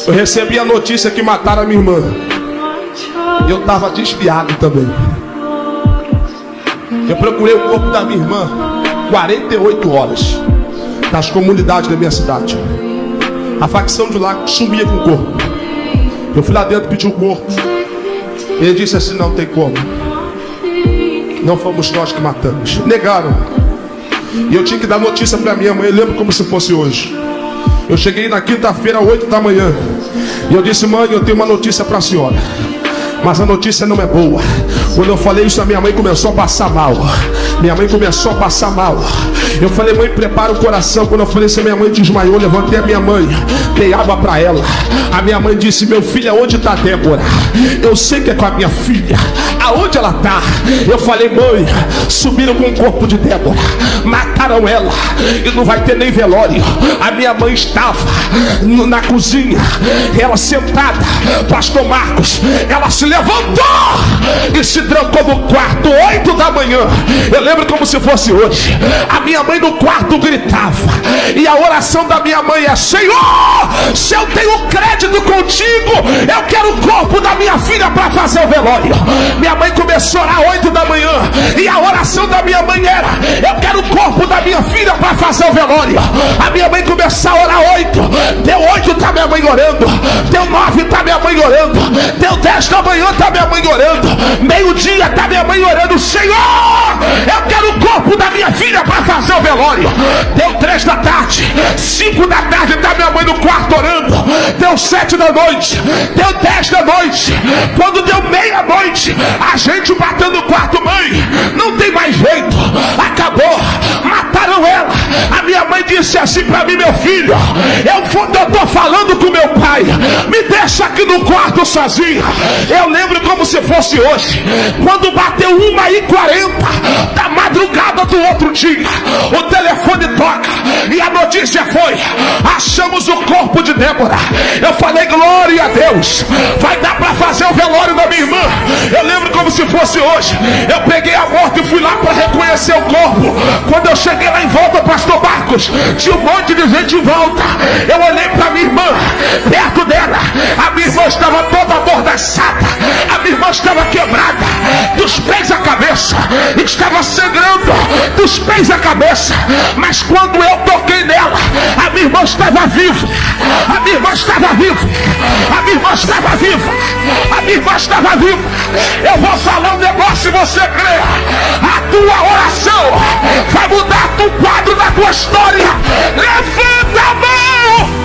Eu recebi a notícia que mataram a minha irmã. E eu estava desviado também. Eu procurei o corpo da minha irmã 48 horas nas comunidades da minha cidade. A facção de lá sumia com o corpo. Eu fui lá dentro, pedi o corpo. Ele disse assim: não tem como. Não fomos nós que matamos. Negaram. E eu tinha que dar notícia para minha mãe. Eu lembro como se fosse hoje. Eu cheguei na quinta-feira, 8 da manhã. E eu disse: mãe, eu tenho uma notícia para a senhora. Mas a notícia não é boa. Quando eu falei isso, a minha mãe começou a passar mal. Minha mãe começou a passar mal. Eu falei: mãe, prepara o coração. Quando eu falei isso, a minha mãe desmaiou. Levantei a minha mãe, dei água para ela. A minha mãe disse: meu filho, aonde está Débora? Eu sei que é com a minha filha. Aonde ela está? Eu falei: mãe, subiram com o corpo de Débora, mataram ela e não vai ter nem velório. A minha mãe estava na cozinha, ela sentada. Pastor Marcos, ela se levantou e se trancou no quarto, 8 da manhã. Eu lembro como se fosse hoje. A minha mãe no quarto gritava. E a oração da minha mãe é: Senhor, se eu tenho crédito contigo, eu quero o corpo da minha filha para fazer o velório. Minha mãe começou a orar 8 da manhã. E a oração da minha mãe era: eu quero o corpo da minha filha para fazer o velório. A minha mãe começou a orar 8. Deu 8, tá minha mãe orando. Deu 9, tá minha mãe orando. Deu 10 da manhã, tá minha mãe orando. Meio-dia, tá minha mãe orando: Senhor, eu quero o corpo da minha filha para fazer o velório. Deu 3 da tarde, 5 da tarde, tá minha mãe no quarto orando. Deu 7 da noite, deu 10 da noite. Quando deu meia-noite, a gente batendo no quarto: mãe, não tem mais jeito, acabou, mataram ela. A minha mãe disse assim para mim: meu filho, eu tô falando com meu pai, me deixa aqui no quarto sozinho. Eu lembro como se fosse hoje. Quando bateu 1h40 da madrugada do outro dia, o telefone toca e a notícia foi: achamos o corpo de Débora. Eu falei: glória a Deus, vai dar para fazer o velório da minha irmã. Eu lembro como se fosse hoje. Eu peguei a moto e fui lá para reconhecer o corpo. Quando eu cheguei lá em volta, pastor Marcos, tinha um monte de gente em volta. Eu olhei para minha irmã, perto dela, a minha irmã estava toda amordaçada, a minha irmã estava quebrada dos pés à cabeça, estava sangrando dos pés à cabeça. Mas quando eu toquei nela, a minha irmã estava viva. A minha irmã estava viva. A minha irmã estava viva. A minha irmã estava viva. Eu vou falar um negócio e você crê. A tua oração vai mudar o quadro da tua história. Levanta a mão.